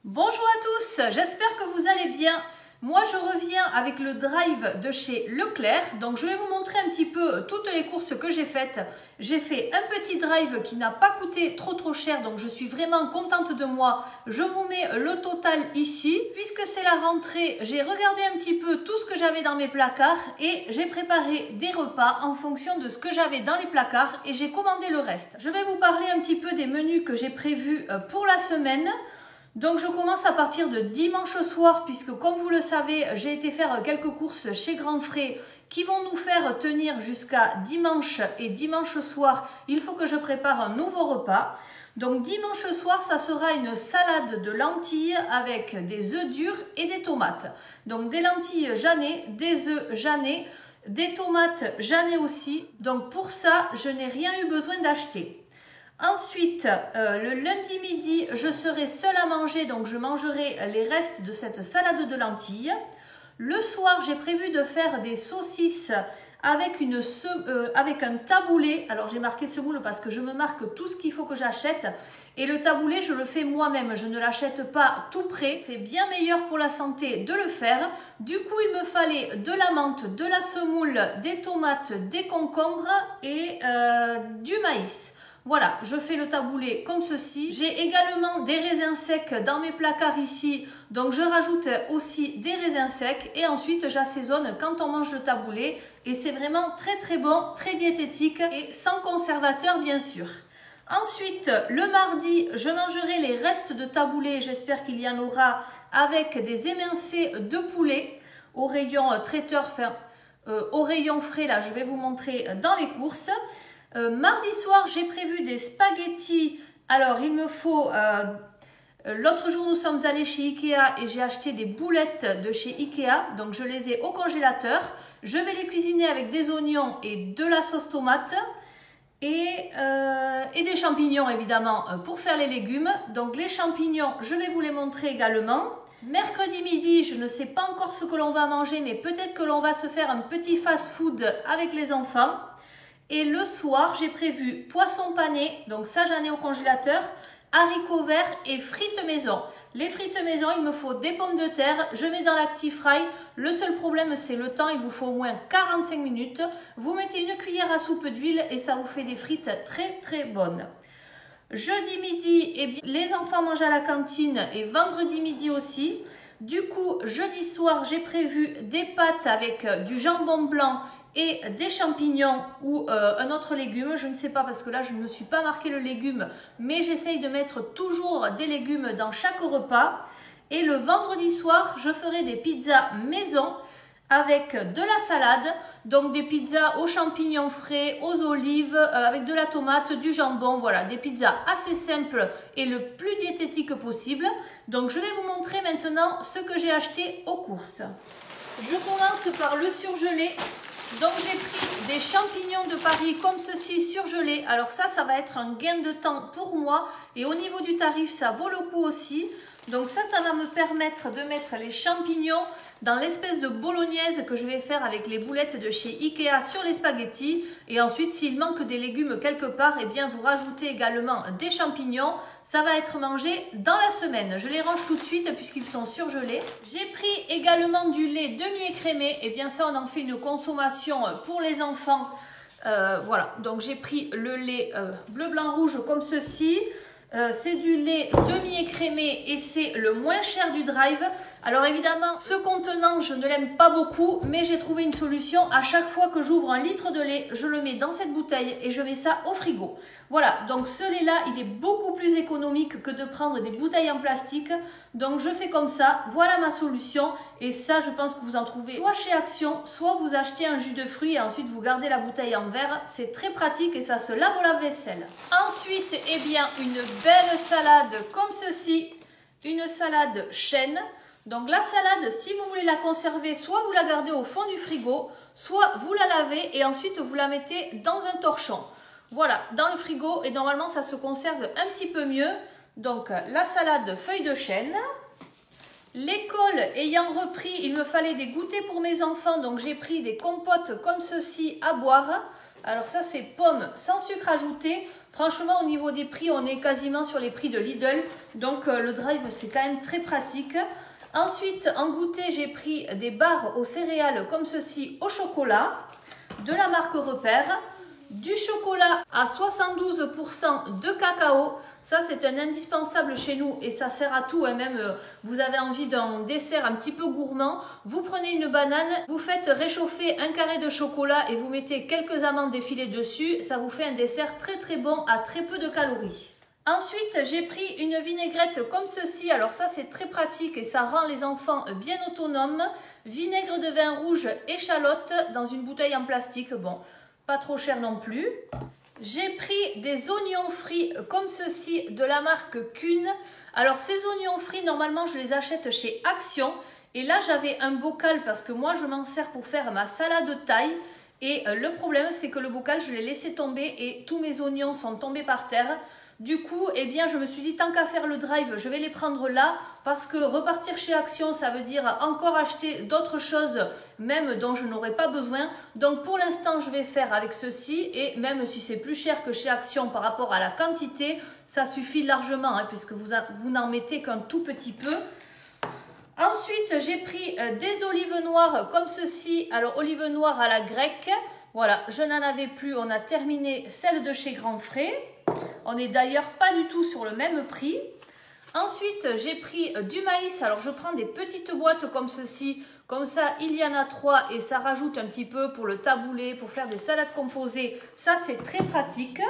Bonjour à tous, j'espère que vous allez bien. Moi je reviens avec le drive de chez Leclerc, donc je vais vous montrer un petit peu toutes les courses que j'ai faites. J'ai fait un petit drive qui n'a pas coûté trop cher, donc je suis vraiment contente de moi. Je vous mets le total ici. Puisque c'est la rentrée, j'ai regardé un petit peu tout ce que j'avais dans mes placards et j'ai préparé des repas en fonction de ce que j'avais dans les placards et j'ai commandé le reste. Je vais vous parler un petit peu des menus que j'ai prévus pour la semaine. Donc je commence à partir de dimanche soir puisque comme vous le savez, j'ai été faire quelques courses chez Grand Frais qui vont nous faire tenir jusqu'à dimanche et dimanche soir, il faut que je prépare un nouveau repas. Donc dimanche soir, ça sera une salade de lentilles avec des œufs durs et des tomates. Donc des lentilles janées, des œufs janés, des tomates janées aussi. Donc pour ça, je n'ai rien eu besoin d'acheter. Ensuite, le lundi midi, je serai seule à manger, donc je mangerai les restes de cette salade de lentilles. Le soir, j'ai prévu de faire des saucisses avec un taboulé. Alors j'ai marqué semoule parce que je me marque tout ce qu'il faut que j'achète. Et le taboulé, je le fais moi-même, je ne l'achète pas tout prêt. C'est bien meilleur pour la santé de le faire. Du coup, il me fallait de la menthe, de la semoule, des tomates, des concombres et du maïs. Voilà, je fais le taboulé comme ceci. J'ai également des raisins secs dans mes placards ici. Donc je rajoute aussi des raisins secs et ensuite j'assaisonne quand on mange le taboulé. Et c'est vraiment très bon, très diététique et sans conservateur bien sûr. Ensuite, le mardi, je mangerai les restes de taboulé. J'espère qu'il y en aura avec des émincés de poulet au rayon traiteur, enfin au rayon frais. Là, je vais vous montrer dans les courses. Mardi soir, j'ai prévu des spaghettis. Alors, il me faut... l'autre jour, nous sommes allés chez Ikea et j'ai acheté des boulettes de chez Ikea. Donc, je les ai au congélateur. Je vais les cuisiner avec des oignons et de la sauce tomate. Et des champignons, évidemment, pour faire les légumes. Donc, les champignons, je vais vous les montrer également. Mercredi midi, je ne sais pas encore ce que l'on va manger, mais peut-être que l'on va se faire un petit fast-food avec les enfants. Et le soir, j'ai prévu poisson pané, donc ça j'en ai au congélateur, haricots verts et frites maison. Les frites maison, il me faut des pommes de terre, je mets dans l'Actifry. Le seul problème, c'est le temps, il vous faut au moins 45 minutes. Vous mettez une cuillère à soupe d'huile et ça vous fait des frites très bonnes. Jeudi midi, eh bien, les enfants mangent à la cantine et vendredi midi aussi. Du coup, jeudi soir, j'ai prévu des pâtes avec du jambon blanc et des champignons ou un autre légume, je ne sais pas parce que là je ne me suis pas marqué le légume, mais j'essaye de mettre toujours des légumes dans chaque repas. Et le vendredi soir, je ferai des pizzas maison avec de la salade, donc des pizzas aux champignons frais, aux olives, avec de la tomate, du jambon, voilà, des pizzas assez simples et le plus diététique possible. Donc je vais vous montrer maintenant ce que j'ai acheté aux courses. Je commence par le surgelé. Donc j'ai pris des champignons de Paris comme ceci surgelés. Alors ça va être un gain de temps pour moi. Et au niveau du tarif, ça vaut le coup aussi. Donc ça va me permettre de mettre les champignons dans l'espèce de bolognaise que je vais faire avec les boulettes de chez Ikea sur les spaghettis. Et ensuite, s'il manque des légumes quelque part, eh bien vous rajoutez également des champignons. Ça va être mangé dans la semaine. Je les range tout de suite puisqu'ils sont surgelés. J'ai pris également du lait demi-écrémé. Et bien ça, on en fait une consommation pour les enfants. Voilà, donc j'ai pris le lait bleu, blanc, rouge comme ceci. C'est du lait demi-écrémé et c'est le moins cher du drive. Alors évidemment, ce contenant, je ne l'aime pas beaucoup, mais j'ai trouvé une solution. À chaque fois que j'ouvre un litre de lait, je le mets dans cette bouteille et je mets ça au frigo. Voilà, donc ce lait-là, il est beaucoup plus économique que de prendre des bouteilles en plastique. Donc je fais comme ça, voilà ma solution. Et ça, je pense que vous en trouvez soit chez Action, soit vous achetez un jus de fruits et ensuite vous gardez la bouteille en verre. C'est très pratique et ça se lave au lave-vaisselle. Ensuite, eh bien, une belle salade comme ceci, une salade chêne. Donc la salade, si vous voulez la conserver, soit vous la gardez au fond du frigo, soit vous la lavez et ensuite vous la mettez dans un torchon. Voilà, dans le frigo et normalement ça se conserve un petit peu mieux. Donc la salade feuilles de chêne. L'école ayant repris, il me fallait des goûters pour mes enfants, donc j'ai pris des compotes comme ceci à boire. Alors ça c'est pommes sans sucre ajouté. Franchement au niveau des prix on est quasiment sur les prix de Lidl. Donc le drive c'est quand même très pratique. Ensuite en goûter j'ai pris des barres aux céréales comme ceci au chocolat. De la marque Repère. Du chocolat à 72% de cacao. Ça c'est un indispensable chez nous et ça sert à tout. Et même vous avez envie d'un dessert un petit peu gourmand. Vous prenez une banane, vous faites réchauffer un carré de chocolat et vous mettez quelques amandes défilées dessus. Ça vous fait un dessert très très bon à très peu de calories. Ensuite, j'ai pris une vinaigrette comme ceci. Alors ça, c'est très pratique et ça rend les enfants bien autonomes. Vinaigre de vin rouge, échalote dans une bouteille en plastique. Bon, pas trop cher non plus. J'ai pris des oignons frits comme ceci de la marque Kuhn. Alors ces oignons frits, normalement, je les achète chez Action. Et là, j'avais un bocal parce que moi, je m'en sers pour faire ma salade thaï. Et le problème, c'est que le bocal, je l'ai laissé tomber et tous mes oignons sont tombés par terre. Du coup, eh bien, je me suis dit, tant qu'à faire le drive, je vais les prendre là parce que repartir chez Action, ça veut dire encore acheter d'autres choses, même dont je n'aurai pas besoin. Donc, pour l'instant, je vais faire avec ceci et même si c'est plus cher que chez Action par rapport à la quantité, ça suffit largement hein, puisque vous n'en mettez qu'un tout petit peu. Ensuite, j'ai pris des olives noires comme ceci. Alors, olives noires à la grecque. Voilà, je n'en avais plus. On a terminé celle de chez Grand Frais. On n'est d'ailleurs pas du tout sur le même prix. Ensuite, j'ai pris du maïs. Alors, je prends des petites boîtes comme ceci. Comme ça, il y en a 3 et ça rajoute un petit peu pour le taboulet, pour faire des salades composées. Ça, c'est très pratique.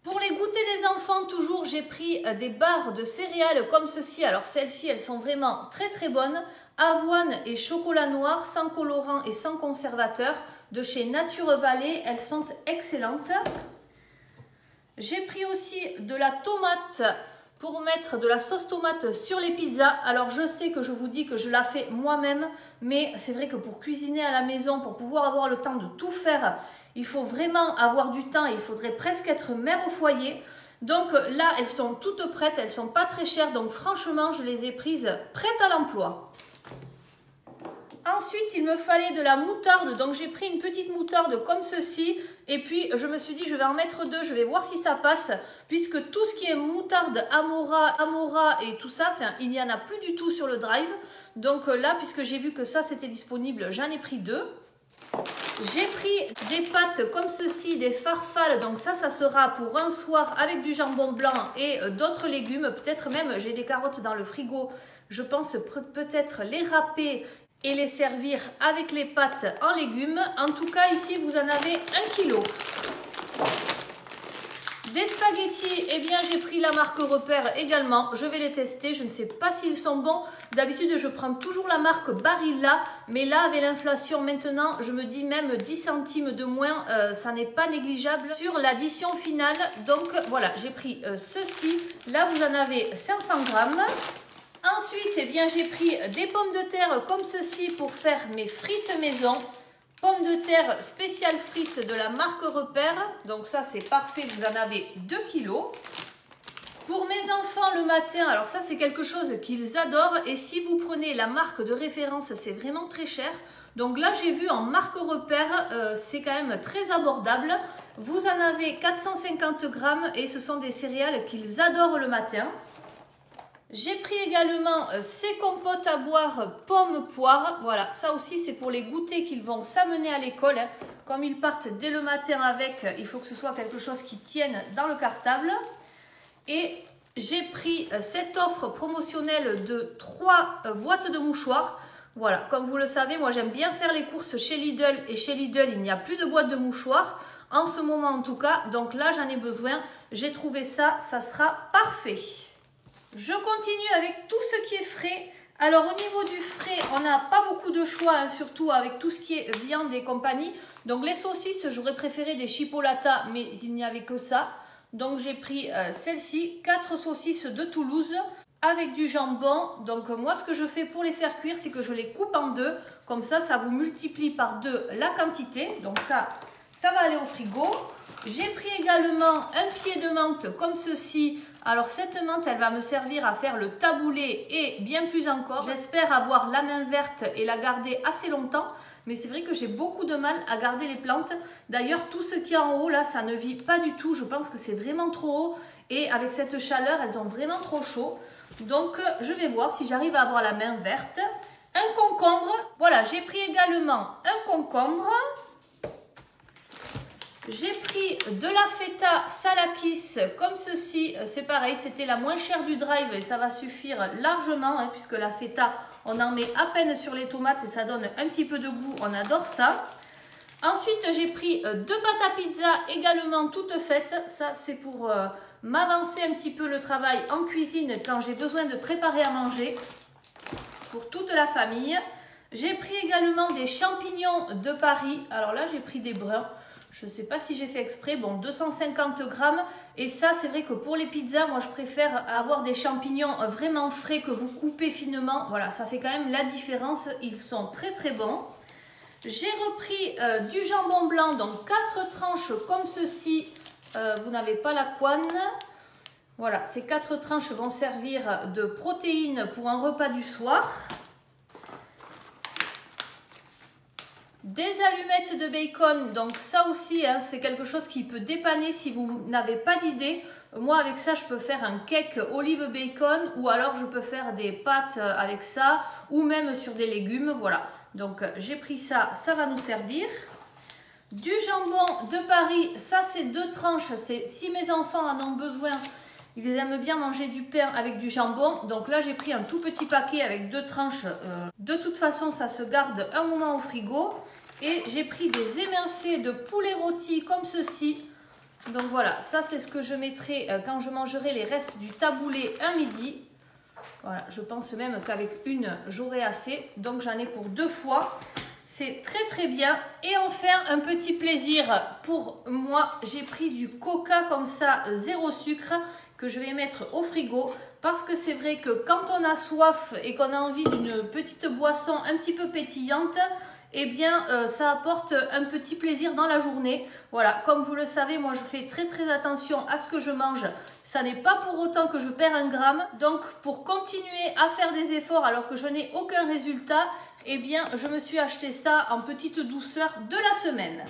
Pour les goûters des enfants, toujours, j'ai pris des barres de céréales comme ceci. Alors, celles-ci, elles sont vraiment très très bonnes. Avoine et chocolat noir, sans colorant et sans conservateur, de chez Nature Vallée. Elles sont excellentes. J'ai pris aussi de la tomate pour mettre de la sauce tomate sur les pizzas. Alors, je sais que je vous dis que je la fais moi-même, mais c'est vrai que pour cuisiner à la maison, pour pouvoir avoir le temps de tout faire, il faut vraiment avoir du temps et il faudrait presque être mère au foyer. Donc là, elles sont toutes prêtes, elles ne sont pas très chères. Donc franchement, je les ai prises prêtes à l'emploi. Ensuite, il me fallait de la moutarde. Donc j'ai pris une petite moutarde comme ceci. Et puis je me suis dit, je vais en mettre 2. Je vais voir si ça passe. Puisque tout ce qui est moutarde, Amora et tout ça, enfin, il n'y en a plus du tout sur le drive. Donc là, puisque j'ai vu que ça c'était disponible, j'en ai pris 2. J'ai pris des pâtes comme ceci, des farfales, donc ça sera pour un soir avec du jambon blanc et d'autres légumes, peut-être même j'ai des carottes dans le frigo, je pense peut-être les râper et les servir avec les pâtes en légumes. En tout cas ici vous en avez 1 kg. Des spaghettis, eh bien j'ai pris la marque Repère également, je vais les tester, je ne sais pas s'ils sont bons. D'habitude je prends toujours la marque Barilla, mais là avec l'inflation maintenant, je me dis même 10 centimes de moins, ça n'est pas négligeable sur l'addition finale. Donc voilà, j'ai pris ceci, là vous en avez 500 grammes. Ensuite, eh bien j'ai pris des pommes de terre comme ceci pour faire mes frites maison. Pommes de terre spéciales frites de la marque Repère. Donc ça c'est parfait, vous en avez 2 kg. Pour mes enfants le matin, alors ça c'est quelque chose qu'ils adorent. Et si vous prenez la marque de référence, c'est vraiment très cher. Donc là j'ai vu en marque Repère, c'est quand même très abordable. Vous en avez 450 grammes et ce sont des céréales qu'ils adorent le matin. J'ai pris également ces compotes à boire pommes-poires. Voilà, ça aussi c'est pour les goûters qu'ils vont s'amener à l'école. Hein. Comme ils partent dès le matin avec, il faut que ce soit quelque chose qui tienne dans le cartable. Et j'ai pris cette offre promotionnelle de 3 boîtes de mouchoirs. Voilà, comme vous le savez, moi j'aime bien faire les courses chez Lidl. Et chez Lidl, il n'y a plus de boîtes de mouchoirs. En ce moment en tout cas, donc là j'en ai besoin. J'ai trouvé ça, ça sera parfait. Je continue avec tout ce qui est frais. Alors au niveau du frais, on n'a pas beaucoup de choix, hein, surtout avec tout ce qui est viande et compagnie. Donc les saucisses, j'aurais préféré des chipolatas, mais il n'y avait que ça. Donc j'ai pris celle-ci, 4 saucisses de Toulouse avec du jambon. Donc moi ce que je fais pour les faire cuire, c'est que je les coupe en 2. Comme ça, ça vous multiplie par 2 la quantité. Donc ça va aller au frigo. J'ai pris également un pied de menthe comme ceci. Alors cette menthe, elle va me servir à faire le taboulet et bien plus encore. J'espère avoir la main verte et la garder assez longtemps. mais c'est vrai que j'ai beaucoup de mal à garder les plantes. D'ailleurs, tout ce qui est en haut là, ça ne vit pas du tout. Je pense que c'est vraiment trop haut et avec cette chaleur, elles ont vraiment trop chaud. Donc, je vais voir si j'arrive à avoir la main verte. Un concombre, voilà, j'ai pris également un concombre. J'ai pris de la feta salakis comme ceci, c'est pareil, c'était la moins chère du drive et ça va suffire largement hein, puisque la feta, on en met à peine sur les tomates et ça donne un petit peu de goût, on adore ça. Ensuite, j'ai pris 2 pâtes à pizza également toutes faites, ça c'est pour m'avancer un petit peu le travail en cuisine quand j'ai besoin de préparer à manger pour toute la famille. J'ai pris également des champignons de Paris, alors là j'ai pris des bruns. Je ne sais pas si j'ai fait exprès, bon 250 grammes et ça c'est vrai que pour les pizzas, moi je préfère avoir des champignons vraiment frais que vous coupez finement, voilà ça fait quand même la différence, ils sont très très bons. J'ai repris du jambon blanc, donc 4 tranches comme ceci, vous n'avez pas la couenne, voilà ces 4 tranches vont servir de protéines pour un repas du soir. Des allumettes de bacon, donc ça aussi hein, c'est quelque chose qui peut dépanner si vous n'avez pas d'idée. Moi avec ça je peux faire un cake olive bacon ou alors je peux faire des pâtes avec ça ou même sur des légumes, voilà. Donc j'ai pris ça, ça va nous servir. Du jambon de Paris, ça c'est 2 tranches, c'est si mes enfants en ont besoin, ils aiment bien manger du pain avec du jambon. Donc là j'ai pris un tout petit paquet avec 2 tranches, de toute façon ça se garde un moment au frigo. Et j'ai pris des émincés de poulet rôti comme ceci. Donc voilà, ça c'est ce que je mettrai quand je mangerai les restes du taboulé un midi. Voilà, je pense même qu'avec une, j'aurai assez. Donc j'en ai pour 2 fois. C'est très très bien. Et enfin, un petit plaisir pour moi. J'ai pris du coca comme ça, 0 sucre, que je vais mettre au frigo. Parce que c'est vrai que quand on a soif et qu'on a envie d'une petite boisson un petit peu pétillante, eh bien ça apporte un petit plaisir dans la journée. Voilà, comme vous le savez, moi je fais très très attention à ce que je mange. Ça n'est pas pour autant que je perds 1 gramme. Donc pour continuer à faire des efforts alors que je n'ai aucun résultat, eh bien je me suis acheté ça en petite douceur de la semaine.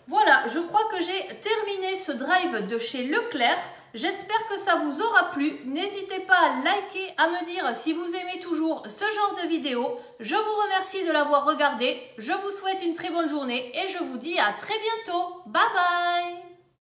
Voilà, je crois que j'ai terminé ce drive de chez Leclerc. J'espère que ça vous aura plu. N'hésitez pas à liker, à me dire si vous aimez toujours ce genre de vidéo. Je vous remercie de l'avoir regardé. Je vous souhaite une très bonne journée et je vous dis à très bientôt. Bye bye!